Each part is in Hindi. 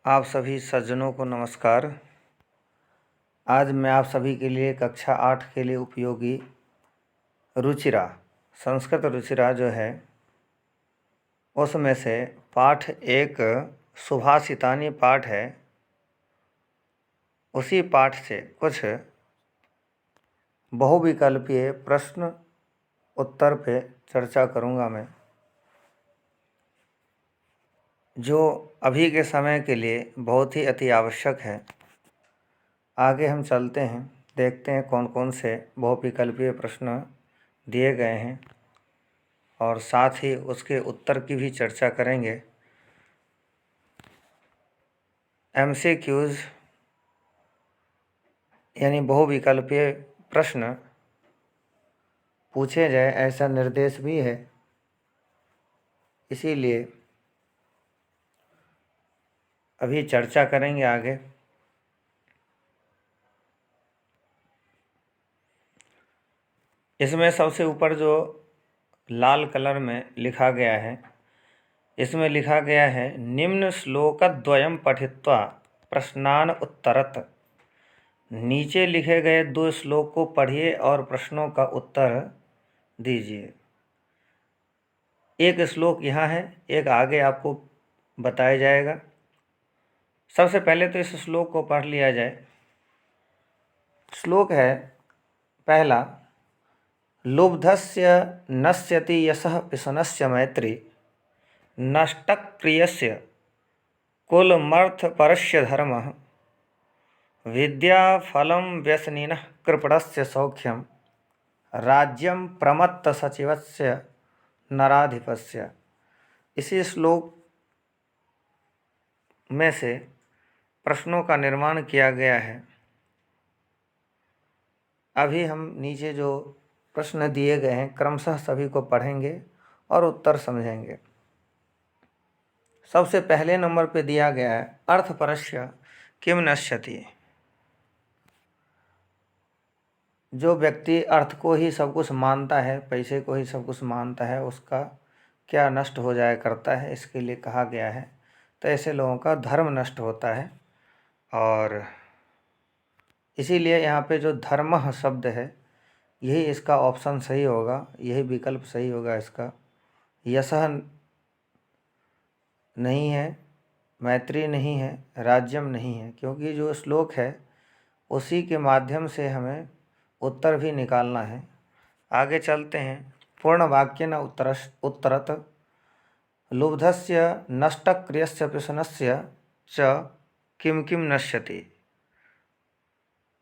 आप सभी सज्जनों को नमस्कार। आज मैं आप सभी के लिए कक्षा 8 के लिए उपयोगी रुचिरा संस्कृत रुचिरा जो है उसमें से पाठ एक सुभाषितानी पाठ है। उसी पाठ से कुछ बहुविकल्पीय प्रश्न उत्तर पे चर्चा करूँगा मैं, जो अभी के समय के लिए बहुत ही अति आवश्यक है। आगे हम चलते हैं, देखते हैं कौन कौन से बहुविकल्पीय प्रश्न दिए गए हैं और साथ ही उसके उत्तर की भी चर्चा करेंगे। MCQs यानी बहुविकल्पीय प्रश्न पूछे जाए ऐसा निर्देश भी है, इसीलिए अभी चर्चा करेंगे आगे। इसमें सबसे ऊपर जो लाल कलर में लिखा गया है, इसमें लिखा गया है निम्न श्लोकद्वयं पठित्वा प्रश्नान उत्तरत। नीचे लिखे गए 2 श्लोक को पढ़िए और प्रश्नों का उत्तर दीजिए। एक श्लोक यहाँ है, एक आगे आपको बताया जाएगा। सबसे पहले तो इस श्लोक को पढ़ लिया जाए। श्लोक है पहला, लुब्धस्य नश्यति यशः पिशुनस्य मैत्री, नष्टक्रियस्य कुलमर्थपरस्य धर्मः, विद्याफलं व्यसनिनः कृपणस्य सौख्यं, राज्यं प्रमत्तसचिवस्य नराधिपस्य। इसी श्लोक में से प्रश्नों का निर्माण किया गया है। अभी हम नीचे जो प्रश्न दिए गए हैं क्रमशः सभी को पढ़ेंगे और उत्तर समझेंगे। सबसे पहले नंबर पे दिया गया है अर्थपरस्य किम नश्यति। जो व्यक्ति अर्थ को ही सब कुछ मानता है, पैसे को ही सब कुछ मानता है, उसका क्या नष्ट हो जाया करता है, इसके लिए कहा गया है। तो ऐसे लोगों का धर्म नष्ट होता है और इसीलिए यहाँ पे जो धर्मः शब्द है यही इसका ऑप्शन सही होगा, यही विकल्प सही होगा इसका। यशः नहीं है, मैत्री नहीं है, राज्यम नहीं है, क्योंकि जो श्लोक है उसी के माध्यम से हमें उत्तर भी निकालना है। आगे चलते हैं। पूर्ण वाक्य न उत्तरत लुब्धस्य नष्टक्रियस्य पिशुनस्य च किम किम नश्यति।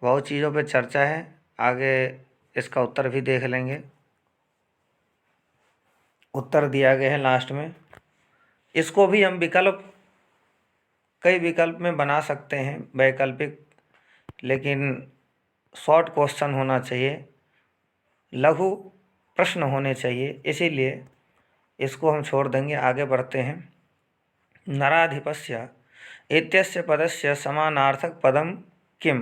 बहुत चीज़ों पे चर्चा है, आगे इसका उत्तर भी देख लेंगे। उत्तर दिया गया है लास्ट में। इसको भी हम कई विकल्प में बना सकते हैं, वैकल्पिक, लेकिन शॉर्ट क्वेश्चन होना चाहिए, लघु प्रश्न होने चाहिए, इसीलिए इसको हम छोड़ देंगे। आगे बढ़ते हैं। नराधिपस्य इत्यस्य पदस्य समानार्थक पदम किम।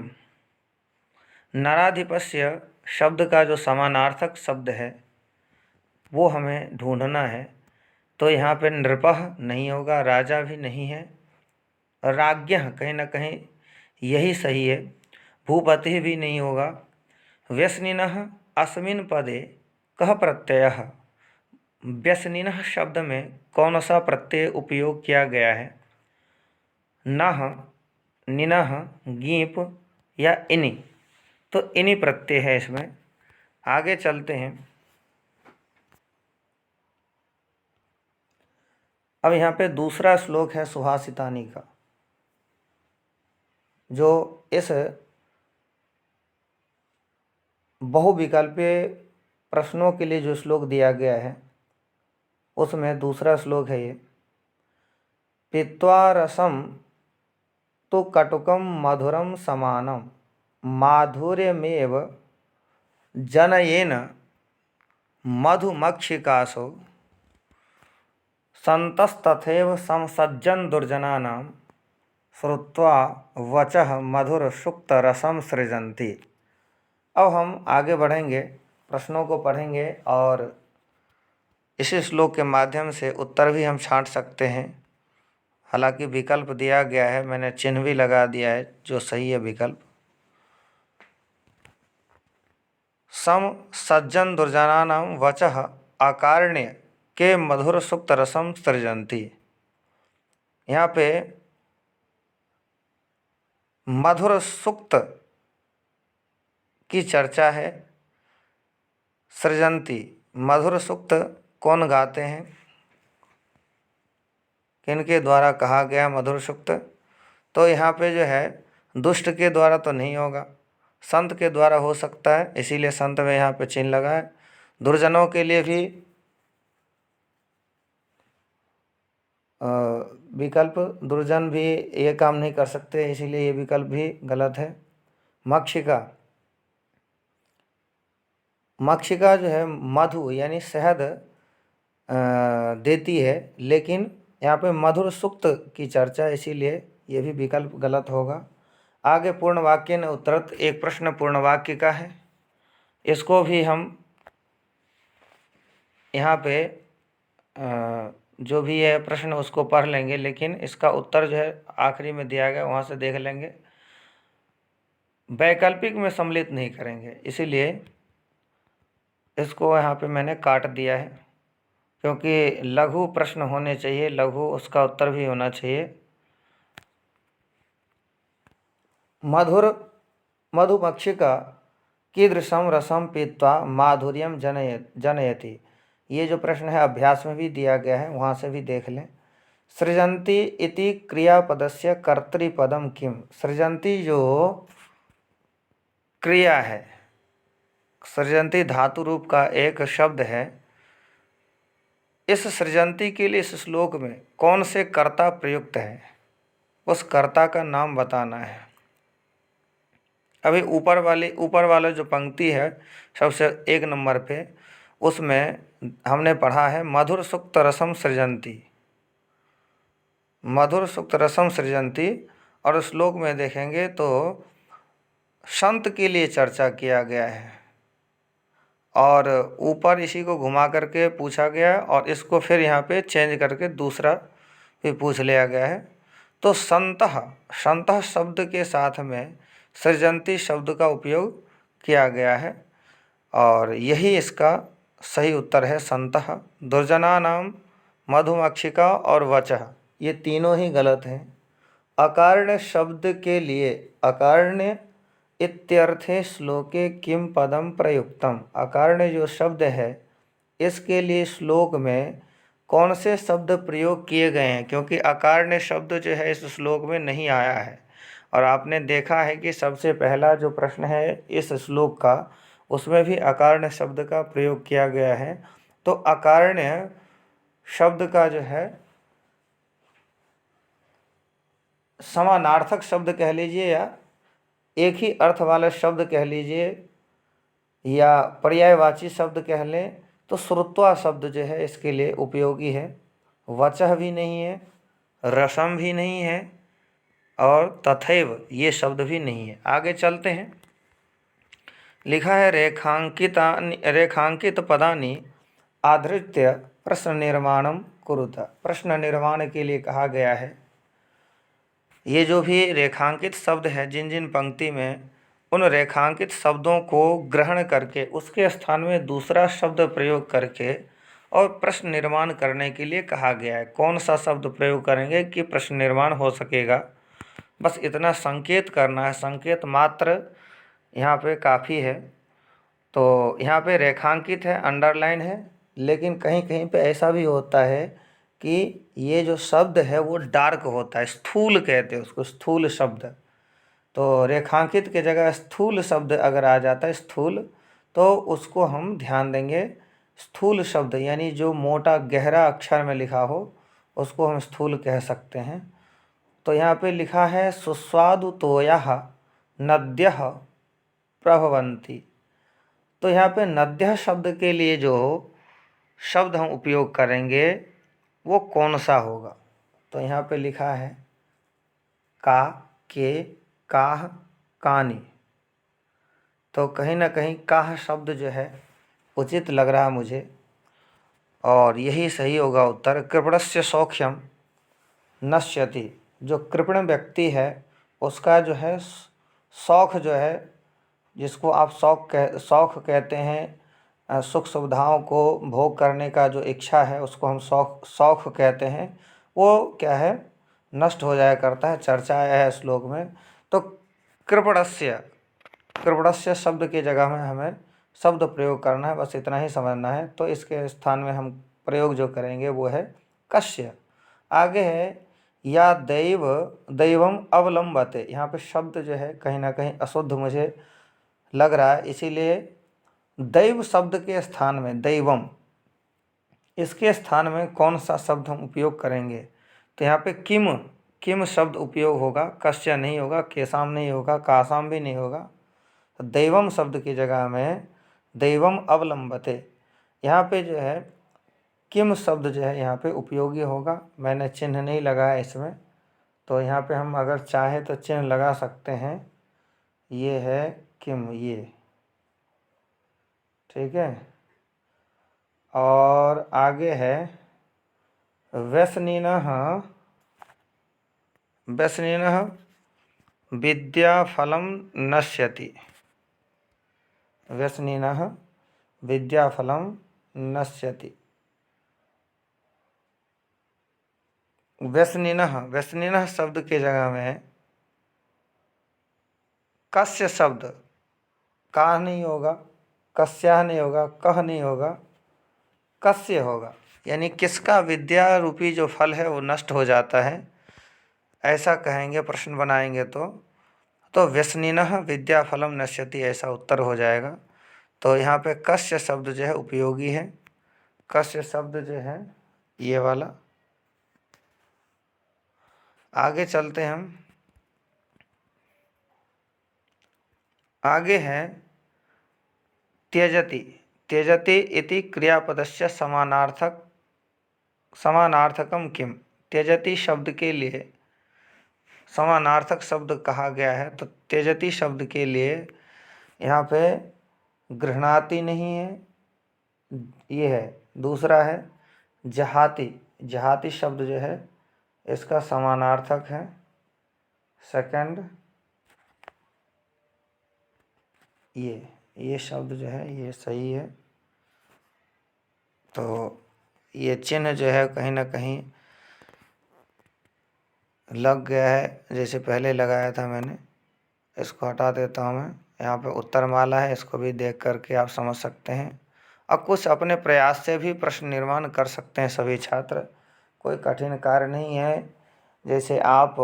नराधिपस्य शब्द का जो समानार्थक शब्द है वो हमें ढूंढना है। तो यहाँ पे नृपः नहीं होगा, राजा भी नहीं है, राज्ञः कहीं ना कहीं यही सही है, भूपति भी नहीं होगा। व्यसनिनः अस्मिन् पदे कः प्रत्ययः। व्यसनिनः शब्द में कौन सा प्रत्यय उपयोग किया गया है। नः, निनः, गीप या इनि। तो इनि प्रत्यय है इसमें। आगे चलते हैं। अब यहाँ पे दूसरा श्लोक है सुभाषितानी का, जो इस बहुविकल्पीय प्रश्नों के लिए जो श्लोक दिया गया है उसमें दूसरा श्लोक है ये। पीत्वा रसम तो कटुकम मधुरम समानम, माधुर्यमेव जनयेन मधुमक्षिकासो, संतस्तथैव संसज्जन दुर्जनानां, श्रुत्वा वचः मधुर सुक्त रसम सृजन्ति। अब हम आगे बढ़ेंगे, प्रश्नों को पढ़ेंगे और इसी श्लोक के माध्यम से उत्तर भी हम छांट सकते हैं। हालांकि विकल्प दिया गया है, मैंने चिन्ह भी लगा दिया है जो सही है विकल्प। सम सज्जन दुर्जनानां वचः अकारण्य के मधुर सुक्त रसम सृजन्ति। यहाँ पे मधुर सुक्त की चर्चा है। सृजन्ति, मधुर सुक्त कौन गाते हैं, किनके द्वारा कहा गया मधुर सुक्त? तो यहाँ पे जो है दुष्ट के द्वारा तो नहीं होगा, संत के द्वारा हो सकता है, इसीलिए संत में यहाँ पे चिन्ह लगा है। दुर्जनों के लिए भी विकल्प, दुर्जन भी ये काम नहीं कर सकते, इसीलिए ये विकल्प भी गलत है। मक्षिका, मक्षिका जो है मधु यानी शहद देती है, लेकिन यहाँ पे मधुर सुक्त की चर्चा, इसीलिए ये भी विकल्प गलत होगा। आगे पूर्ण वाक्य न उत्तरत, एक प्रश्न पूर्ण वाक्य का है, इसको भी हम यहाँ पे जो भी है प्रश्न उसको पढ़ लेंगे, लेकिन इसका उत्तर जो है आखिरी में दिया गया, वहाँ से देख लेंगे। वैकल्पिक में सम्मिलित नहीं करेंगे, इसीलिए इसको यहाँ पे मैंने काट दिया है, क्योंकि लघु प्रश्न होने चाहिए, लघु उसका उत्तर भी होना चाहिए। मधुर मधुमक्षिका कीदृशम रसम पीत्वा माधुर्यम जनयति, ये जो प्रश्न है अभ्यास में भी दिया गया है, वहाँ से भी देख लें। सृजन्ति इति क्रियापदस्य कर्तृपदम किम, सृजन्ति जो क्रिया है, सृजन्ति धातु रूप का एक शब्द है, इस सृजन्ति के लिए इस श्लोक में कौन से कर्ता प्रयुक्त है, उस कर्ता का नाम बताना है। अभी ऊपर वाला जो पंक्ति है सबसे 1 नंबर पे, उसमें हमने पढ़ा है मधुर सुक्त रसम सृजन्ति, मधुर सुक्त रसम सृजन्ति, और श्लोक में देखेंगे तो संत के लिए चर्चा किया गया है, और ऊपर इसी को घुमा करके पूछा गया, और इसको फिर यहाँ पे चेंज करके दूसरा भी पूछ लिया गया है। तो संतः, संतः शब्द के साथ में सृजन्ति शब्द का उपयोग किया गया है, और यही इसका सही उत्तर है संतः। दुर्जनानाम, मधुमक्षिका और वचः, ये तीनों ही गलत हैं। अकार्ण्य शब्द के लिए अकार्ण्य इत्यर्थे श्लोके किम पदम प्रयुक्तम, अकार्ण्य जो शब्द है इसके लिए श्लोक में कौन से शब्द प्रयोग किए गए हैं, क्योंकि अकार्ण्य शब्द जो है इस श्लोक में नहीं आया है। और आपने देखा है कि सबसे पहला जो प्रश्न है इस श्लोक का, उसमें भी अकार्ण्य शब्द का प्रयोग किया गया है। तो अकार्ण्य शब्द का जो है समानार्थक शब्द कह लीजिए, या एक ही अर्थ वाला शब्द कह लीजिए, या पर्यायवाची शब्द कह लें, तो श्रुत्वा शब्द जो है इसके लिए उपयोगी है। वचः भी नहीं है, रसम भी नहीं है, और तथैव ये शब्द भी नहीं है। आगे चलते हैं। लिखा है रेखांकित पदानि आधृत्य प्रश्न निर्माणम कुरुत, प्रश्न निर्माण के लिए कहा गया है। ये जो भी रेखांकित शब्द है, जिन जिन पंक्ति में, उन रेखांकित शब्दों को ग्रहण करके उसके स्थान में दूसरा शब्द प्रयोग करके और प्रश्न निर्माण करने के लिए कहा गया है। कौन सा शब्द प्रयोग करेंगे कि प्रश्न निर्माण हो सकेगा, बस इतना संकेत करना है, संकेत मात्र यहाँ पे काफ़ी है। तो यहाँ पे रेखांकित है, अंडरलाइन है, लेकिन कहीं कहीं पे ऐसा भी होता है कि ये जो शब्द है वो डार्क होता है, स्थूल कहते हैं उसको, स्थूल शब्द। तो रेखांकित के जगह स्थूल शब्द अगर आ जाता है, स्थूल, तो उसको हम ध्यान देंगे। स्थूल शब्द यानी जो मोटा गहरा अक्षर में लिखा हो उसको हम स्थूल कह सकते हैं। तो यहाँ पे लिखा है सुस्वादु तोयः नद्यः प्रभवन्ति। तो यहाँ पे नद्यः शब्द के लिए जो शब्द हम उपयोग करेंगे वो कौन सा होगा? तो यहाँ पे लिखा है का, के, काह, कानी। तो कहीं ना कहीं काह शब्द जो है उचित लग रहा मुझे, और यही सही होगा उत्तर। कृपणस्य सौख्यम नश्यति, जो कृपण व्यक्ति है उसका जो है शौक जो है, जिसको आप शौक कहते हैं, सुख सुविधाओं को भोग करने का जो इच्छा है उसको हम शौक शौक कहते हैं, वो क्या है, नष्ट हो जाया करता है। चर्चा आया है श्लोक में। तो कृपणस्य, कृपणस्य शब्द की जगह में हमें शब्द प्रयोग करना है, बस इतना ही समझना है। तो इसके स्थान में हम प्रयोग जो करेंगे वो है कस्य। आगे है या दैवम अवलंबते। यहाँ पे शब्द जो है कहीं ना कहीं अशुद्ध मुझे लग रहा है, इसीलिए दैव शब्द के स्थान में दैवम, इसके स्थान में कौन सा शब्द हम उपयोग करेंगे? तो यहाँ पे किम शब्द उपयोग होगा, कस्य नहीं होगा, केसाम नहीं होगा, कासाम भी नहीं होगा। तो दैवम शब्द की जगह में दैवम अवलंबते, यहाँ पे जो है किम शब्द जो है यहाँ पे उपयोगी होगा। मैंने चिन्ह नहीं लगाया इसमें, तो यहाँ पे हम अगर चाहें तो चिन्ह लगा सकते हैं। ये है किम, ये ठीक है। और आगे है व्यसनिनः, व्यसनिनः विद्याफलम नश्यति, व्यसनिनः विद्याफलम नश्यति। व्यसनिनः, व्यसनिनः शब्द की जगह में कस्य शब्द, का नहीं होगा, कस्या नहीं होगा, कह नहीं होगा, कस्य होगा। यानी किसका विद्या रूपी जो फल है वो नष्ट हो जाता है, ऐसा कहेंगे, प्रश्न बनाएंगे तो व्यसनिनः विद्या फलम नश्यति, ऐसा उत्तर हो जाएगा। तो यहाँ पे कस्य शब्द जो है उपयोगी है। कस्य शब्द जो है ये वाला। आगे चलते हैं हम। आगे है त्यजति। त्यजति इति क्रियापदस्य समानार्थकम किम। त्यजति शब्द के लिए समानार्थक शब्द कहा गया है, तो त्यजति शब्द के लिए यहाँ पे गृह्णाति नहीं है, ये है दूसरा है जहाति। जहाति शब्द जो है इसका समानार्थक है सेकंड, ये शब्द जो है ये सही है। तो ये चिन्ह जो है कहीं ना कहीं लग गया है, जैसे पहले लगाया था मैंने, इसको हटा देता हूँ मैं। यहाँ पे उत्तरमाला है, इसको भी देख करके आप समझ सकते हैं। अब कुछ अपने प्रयास से भी प्रश्न निर्माण कर सकते हैं सभी छात्र, कोई कठिन कार्य नहीं है। जैसे आप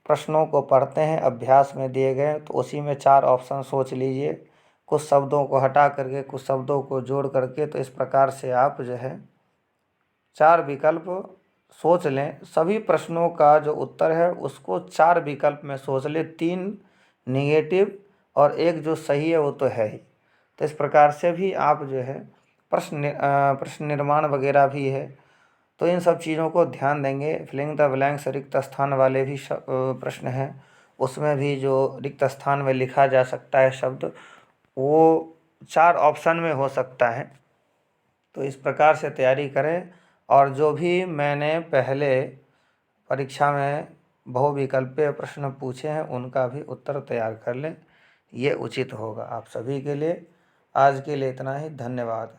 प्रश्नों को पढ़ते हैं अभ्यास में दिए गए, तो उसी में 4 ऑप्शन सोच लीजिए, कुछ शब्दों को हटा करके कुछ शब्दों को जोड़ करके, तो इस प्रकार से आप जो है 4 विकल्प सोच लें। सभी प्रश्नों का जो उत्तर है उसको 4 विकल्प में सोच लें, 3 निगेटिव और 1 जो सही है वो तो है ही। तो इस प्रकार से भी आप जो है प्रश्न निर्माण वगैरह भी है, तो इन सब चीज़ों को ध्यान देंगे। फिलिंग द ब्लैंक्स रिक्त स्थान वाले भी प्रश्न हैं, उसमें भी जो रिक्त स्थान में लिखा जा सकता है शब्द, वो 4 ऑप्शन में हो सकता है। तो इस प्रकार से तैयारी करें, और जो भी मैंने पहले परीक्षा में बहुविकल्पीय प्रश्न पूछे हैं उनका भी उत्तर तैयार कर लें, ये उचित होगा आप सभी के लिए। आज के लिए इतना ही, धन्यवाद।